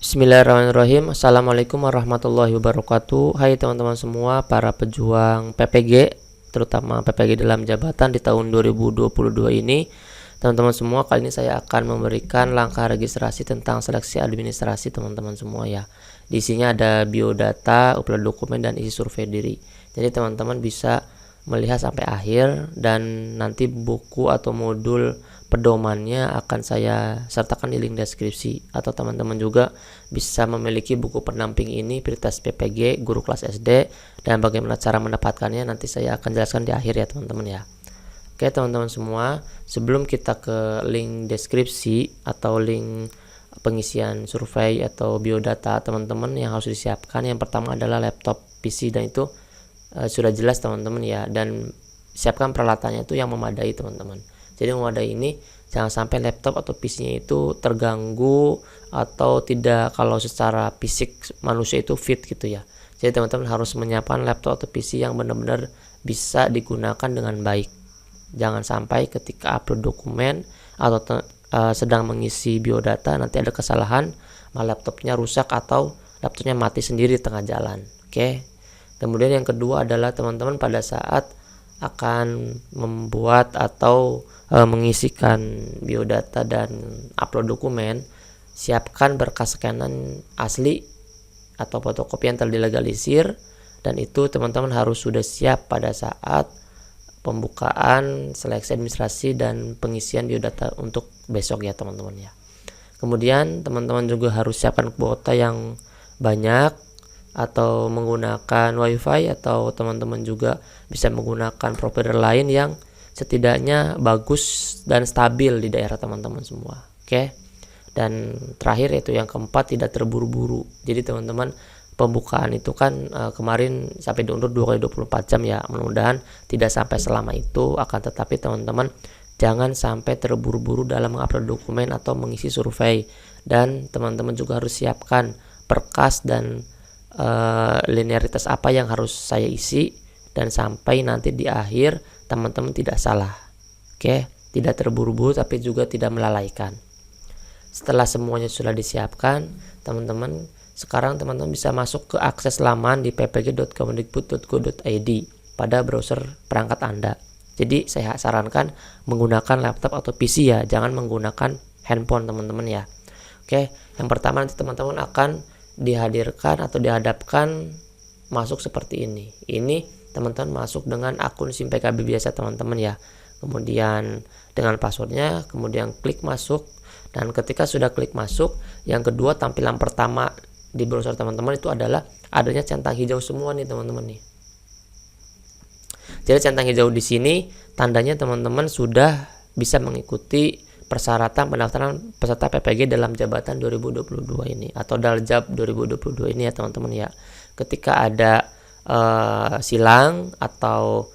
Bismillahirrahmanirrahim. Assalamualaikum warahmatullahi wabarakatuh. Hai teman-teman semua, para pejuang PPG, terutama PPG dalam jabatan di tahun 2022 ini. Teman-teman semua, kali ini saya akan memberikan langkah registrasi tentang seleksi administrasi teman-teman semua ya. Di sini ada biodata, upload dokumen, dan isi survei diri. Jadi teman-teman bisa melihat sampai akhir, dan nanti buku atau modul pedomannya akan saya sertakan di link deskripsi, atau teman-teman juga bisa memiliki buku pendamping ini Prioritas PPG Guru Kelas SD, dan bagaimana cara mendapatkannya nanti saya akan jelaskan di akhir ya teman-teman ya. Oke teman-teman semua, sebelum kita ke link deskripsi atau link pengisian survei atau biodata teman-teman, yang harus disiapkan yang pertama adalah laptop PC, dan itu sudah jelas teman-teman ya, dan siapkan peralatannya itu yang memadai teman-teman. Jadi memadai ini jangan sampai laptop atau PC-nya itu terganggu atau tidak, kalau secara fisik manusia itu fit gitu ya. Jadi teman-teman harus menyiapkan laptop atau PC yang benar-benar bisa digunakan dengan baik. Jangan sampai ketika upload dokumen atau sedang mengisi biodata nanti ada kesalahan, malah laptopnya rusak atau laptopnya mati sendiri di tengah jalan. Oke. Kemudian yang kedua adalah teman-teman pada saat akan membuat atau mengisikan biodata dan upload dokumen, siapkan berkas scanan asli atau fotokopi yang telah dilegalisir, dan itu teman-teman harus sudah siap pada saat pembukaan seleksi administrasi dan pengisian biodata untuk besok ya teman-teman ya. Kemudian teman-teman juga harus siapkan kuota yang banyak atau menggunakan wifi, atau teman-teman juga bisa menggunakan provider lain yang setidaknya bagus dan stabil di daerah teman-teman semua. Oke. Dan terakhir yaitu yang keempat, tidak terburu-buru. Jadi teman-teman, pembukaan itu kan kemarin sampai diundur 2x24 jam ya. Mudah-mudahan tidak sampai selama itu, akan tetapi teman-teman jangan sampai terburu-buru dalam mengupload dokumen atau mengisi survei. Dan teman-teman juga harus siapkan berkas dan linearitas apa yang harus saya isi, dan sampai nanti di akhir teman-teman tidak salah. Oke, tidak terburu-buru tapi juga tidak melalaikan. Setelah semuanya sudah disiapkan, teman-teman, sekarang teman-teman bisa masuk ke akses laman di ppg.kemendikbud.go.id pada browser perangkat Anda. Jadi saya sarankan menggunakan laptop atau PC ya, jangan menggunakan handphone teman-teman ya. Oke, yang pertama nanti teman-teman akan dihadirkan atau dihadapkan masuk seperti ini. Ini teman-teman masuk dengan akun SIM PKB biasa teman-teman ya. Kemudian dengan passwordnya, kemudian klik masuk, dan ketika sudah klik masuk, yang kedua tampilan pertama di browser teman-teman itu adalah adanya centang hijau semua nih teman-teman nih. Jadi centang hijau di sini tandanya teman-teman sudah bisa mengikuti persyaratan pendaftaran peserta PPG dalam jabatan 2022 ini atau Daljab 2022 ini ya teman-teman ya. Ketika ada silang atau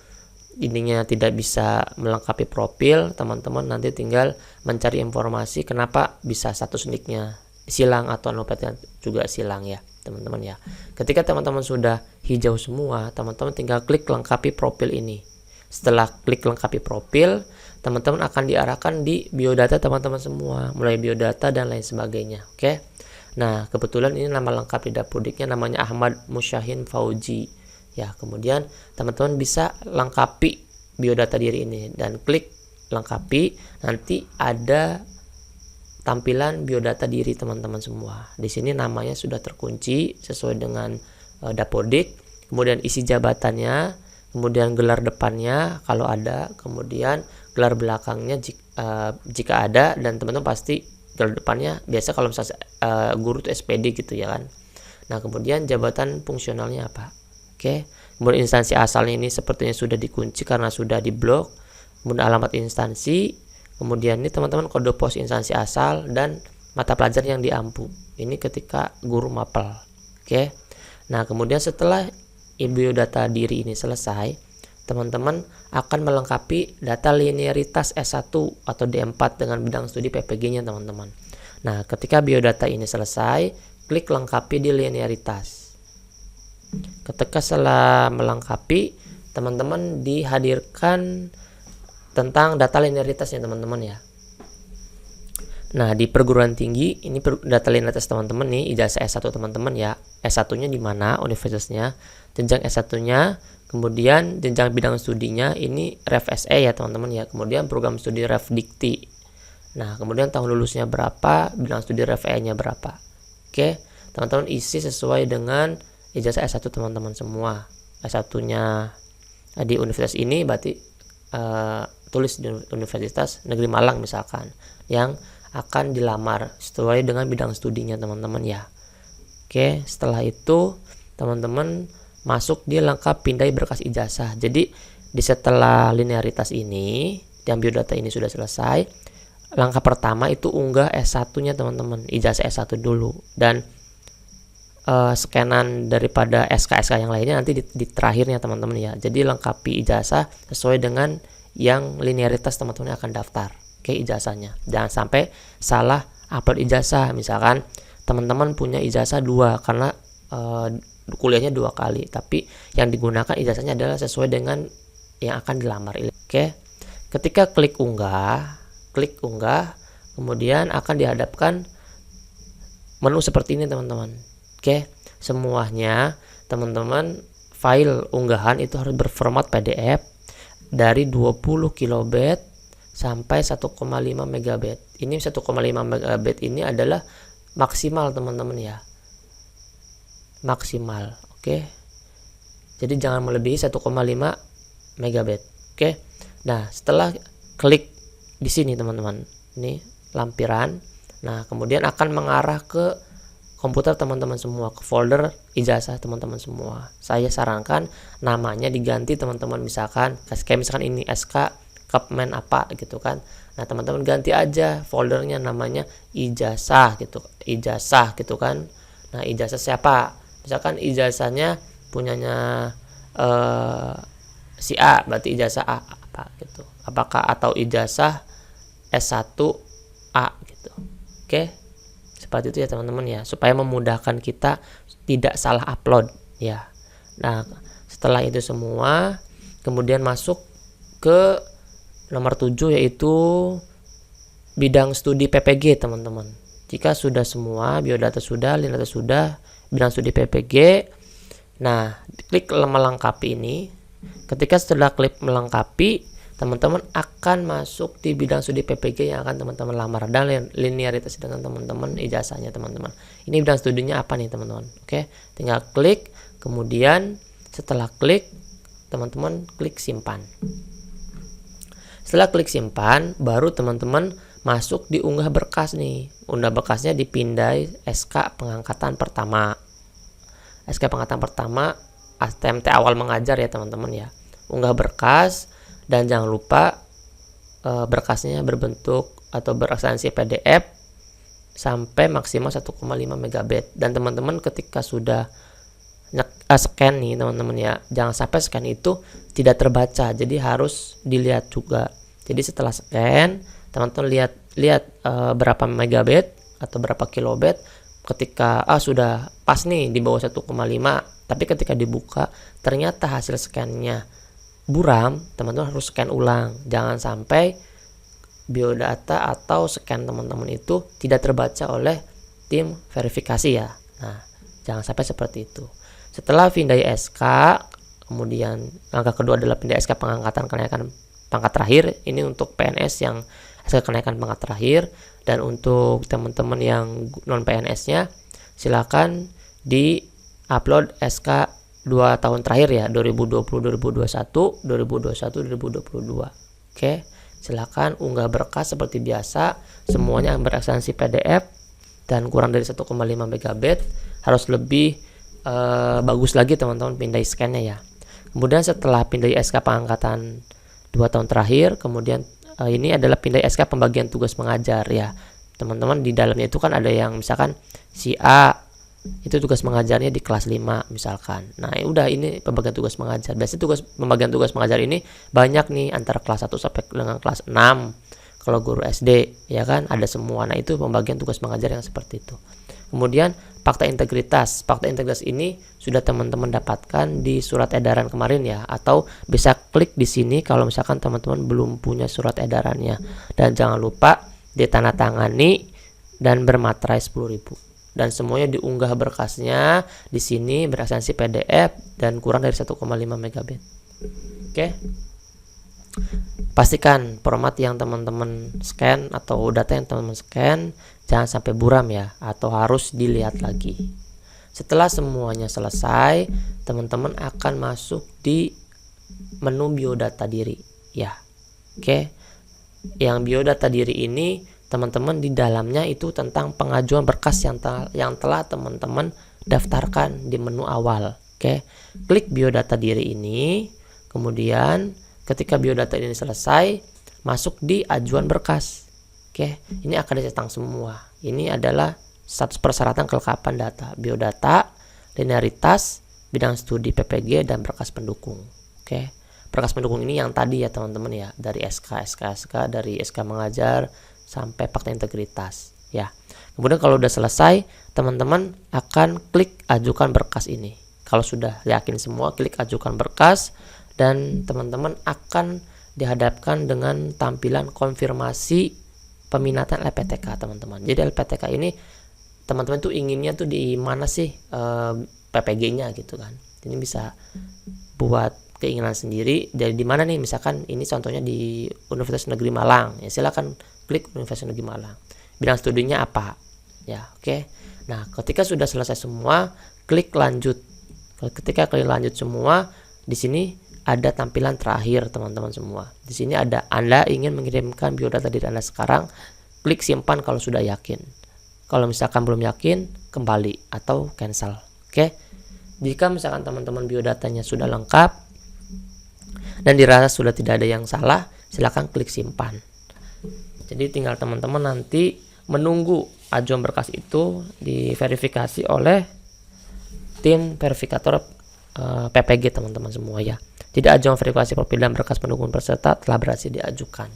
ininya tidak bisa melengkapi profil, teman-teman nanti tinggal mencari informasi kenapa bisa status nicknya silang atau nopadnya juga silang ya teman-teman ya. Ketika teman-teman sudah hijau semua, teman-teman tinggal klik lengkapi profil ini. Setelah klik lengkapi profil, teman-teman akan diarahkan di biodata teman-teman semua, mulai biodata dan lain sebagainya. Oke. Nah, kebetulan ini nama lengkap di Dapodiknya namanya Ahmad Musyahin Fauji. Ya, kemudian teman-teman bisa lengkapi biodata diri ini dan klik lengkapi, nanti ada tampilan biodata diri teman-teman semua. Di sini namanya sudah terkunci sesuai dengan Dapodik, kemudian isi jabatannya, kemudian gelar depannya kalau ada, kemudian gelar belakangnya jika ada, dan teman-teman pasti gelar depannya biasa kalau misalnya guru itu SPD gitu ya kan. Nah, kemudian jabatan fungsionalnya apa. Oke. Kemudian instansi asalnya ini sepertinya sudah dikunci karena sudah diblok. Kemudian alamat instansi, kemudian ini teman-teman kode pos instansi asal dan mata pelajaran yang diampu. Ini ketika guru mapel. Oke. Nah, kemudian setelah biodata diri ini selesai, teman-teman akan melengkapi data linearitas S1 atau D4 dengan bidang studi PPG-nya teman-teman. Nah, ketika biodata ini selesai, klik lengkapi di linearitas. Ketika setelah melengkapi, teman-teman dihadirkan tentang data linearitasnya teman-teman ya. Nah, di perguruan tinggi ini data linearitas teman-teman nih, ijazah S1 teman-teman ya. S1-nya di mana universitasnya, jenjang S1-nya, kemudian jenjang bidang studinya ini RefSE ya teman-teman ya. Kemudian program studi Refdikti. Nah, kemudian tahun lulusnya berapa, bidang studi RefE-nya berapa. Oke, teman-teman isi sesuai dengan ijazah S1 teman-teman semua. S1-nya di universitas ini berarti tulis di Universitas Negeri Malang misalkan, yang akan dilamar sesuai dengan bidang studinya teman-teman ya. Oke, setelah itu teman-teman masuk di langkah pindai berkas ijazah. Jadi di setelah linearitas ini dan biodata ini sudah selesai, langkah pertama itu unggah S1-nya teman-teman, ijazah S1 dulu, dan scanan daripada SK-SK yang lainnya nanti di terakhirnya teman-teman ya. Jadi lengkapi ijazah sesuai dengan yang linearitas teman-teman akan daftar ke ijazahnya. Jangan sampai salah upload ijazah. Misalkan teman-teman punya ijazah 2 karena kuliahnya 2 kali, tapi yang digunakan ijazahnya adalah sesuai dengan yang akan dilamar. Oke, ketika klik unggah, kemudian akan dihadapkan menu seperti ini teman-teman. Oke, semuanya teman-teman file unggahan itu harus berformat PDF dari 20 kilobit sampai 1,5 megabit. Ini 1,5 megabit ini adalah maksimal teman-teman ya. Maksimal, oke. Jadi jangan melebihi 1,5 megabit. Oke. Nah, setelah klik di sini teman-teman, ini lampiran. Nah, kemudian akan mengarah ke komputer teman-teman semua, ke folder ijazah teman-teman semua. Saya sarankan namanya diganti teman-teman, misalkan kayak misalkan ini SK Kepmen apa gitu kan. Nah, teman-teman ganti aja foldernya namanya ijazah gitu kan. Nah, ijazah siapa? Misalkan ijazahnya punyanya si A, berarti ijazah A apa gitu. Apakah atau ijazah S1 A gitu. Oke. Seperti itu ya teman-teman ya, supaya memudahkan kita tidak salah upload ya. Nah, setelah itu semua kemudian masuk ke nomor 7 yaitu bidang studi PPG teman-teman. Jika sudah semua, biodata sudah, linearitas sudah, bidang studi PPG, nah klik melengkapi ini. Ketika setelah klik melengkapi, teman-teman akan masuk di bidang studi PPG yang akan teman-teman lamar dan linearitas dengan teman-teman ijazahnya teman-teman. Ini bidang studinya apa nih teman-teman? Oke, tinggal klik, kemudian setelah klik teman-teman klik simpan. Setelah klik simpan, baru teman-teman masuk di unggah berkas nih. Unggah berkasnya dipindai SK pengangkatan pertama. SK pengangkatan pertama STMT awal mengajar ya teman-teman ya. Unggah berkas. Dan jangan lupa berkasnya berbentuk atau berekstensi PDF sampai maksimal 1,5 megabit. Dan teman-teman ketika sudah scan nih teman-teman ya, jangan sampai scan itu tidak terbaca. Jadi harus dilihat juga. Jadi setelah scan, teman-teman lihat berapa megabit atau berapa kilobit. Ketika sudah pas nih di bawah 1,5, tapi ketika dibuka ternyata hasil scan-nya buram, teman-teman harus scan ulang. Jangan sampai biodata atau scan teman-teman itu tidak terbaca oleh tim verifikasi ya. Nah, jangan sampai seperti itu. Setelah pindai SK, kemudian langkah kedua adalah pindai SK pengangkatan kenaikan pangkat terakhir. Ini untuk PNS yang SK kenaikan pangkat terakhir, dan untuk teman-teman yang non PNS-nya silakan di upload SK 2 tahun terakhir ya, 2020, 2021, 2021, 2022. Oke, silakan unggah berkas seperti biasa, semuanya berekstensi PDF dan kurang dari 1,5 megabit. Harus lebih bagus lagi teman-teman pindai scan-nya ya. Kemudian setelah pindai SK pengangkatan 2 tahun terakhir, kemudian ini adalah pindai SK pembagian tugas mengajar ya. Teman-teman di dalamnya itu kan ada yang misalkan si A itu tugas mengajarnya di kelas 5 misalkan. Nah, udah ini pembagian tugas mengajar. Biasanya pembagian tugas mengajar ini banyak nih antara kelas 1 sampai dengan kelas 6. Kalau guru SD ya kan ada semua. Nah, itu pembagian tugas mengajar yang seperti itu. Kemudian fakta integritas. Fakta integritas ini sudah teman-teman dapatkan di surat edaran kemarin ya, atau bisa klik di sini kalau misalkan teman-teman belum punya surat edarannya. Dan jangan lupa ditandatangani dan bermaterai 10.000. Dan semuanya diunggah berkasnya di sini berekstensi PDF dan kurang dari 1,5 MB. Oke. Pastikan format yang teman-teman scan atau data yang teman-teman scan jangan sampai buram ya, atau harus dilihat lagi. Setelah semuanya selesai, teman-teman akan masuk di menu biodata diri ya. Oke. Yang biodata diri ini teman-teman di dalamnya itu tentang pengajuan berkas yang telah teman-teman daftarkan di menu awal. Oke. Klik biodata diri ini, kemudian ketika biodata ini selesai, masuk di ajuan berkas. Oke, ini akan dicetak semua. Ini adalah status persyaratan kelengkapan data, biodata, linearitas, bidang studi PPG, dan berkas pendukung. Oke, berkas pendukung ini yang tadi ya teman-teman ya, dari SK, dari SK mengajar sampai fakta integritas ya. Kemudian kalau udah selesai, teman-teman akan klik ajukan berkas ini. Kalau sudah yakin semua, klik ajukan berkas dan teman-teman akan dihadapkan dengan tampilan konfirmasi peminatan LPTK teman-teman. Jadi LPTK ini teman-teman tuh inginnya tuh di mana sih PPG-nya gitu kan. Ini bisa buat keinginan sendiri dari di mana nih, misalkan ini contohnya di Universitas Negeri Malang ya, silakan klik Universitas Negeri Malang. Bidang studinya apa ya, oke. Nah ketika sudah selesai semua, klik lanjut. Ketika klik lanjut semua, di sini ada tampilan terakhir teman-teman semua. Di sini ada Anda ingin mengirimkan biodata diri Anda sekarang, klik simpan kalau sudah yakin. Kalau misalkan belum yakin, kembali atau cancel. Oke. Jika misalkan teman-teman biodatanya sudah lengkap dan dirasa sudah tidak ada yang salah, silakan klik simpan. Jadi tinggal teman-teman nanti menunggu ajuan berkas itu diverifikasi oleh tim verifikator PPG teman-teman semua ya. Jadi ajuan verifikasi profil dan berkas pendukung peserta telah berhasil diajukan.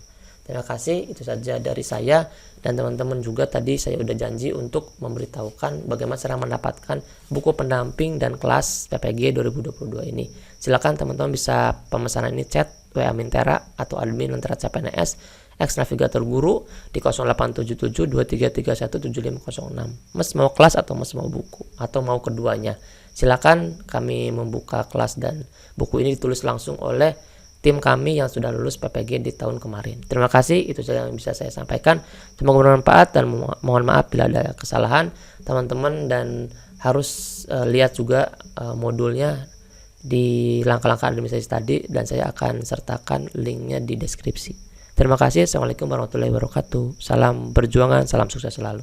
Terima kasih, itu saja dari saya. Dan teman-teman juga tadi saya udah janji untuk memberitahukan bagaimana cara mendapatkan buku pendamping dan kelas PPG 2022 ini. Silakan teman-teman bisa pemesanan ini chat WA Mintera atau admin Lentera CPNS X Navigator Guru di 087723317506. Mas mau kelas atau mas mau buku atau mau keduanya? Silakan, kami membuka kelas dan buku ini ditulis langsung oleh tim kami yang sudah lulus PPG di tahun kemarin. Terima kasih, itu saja yang bisa saya sampaikan. Semoga bermanfaat dan mohon maaf bila ada kesalahan teman-teman, dan harus lihat juga modulnya di langkah-langkah administrasi tadi, dan saya akan sertakan linknya di deskripsi. Terima kasih. Assalamualaikum warahmatullahi wabarakatuh. Salam perjuangan, salam sukses selalu.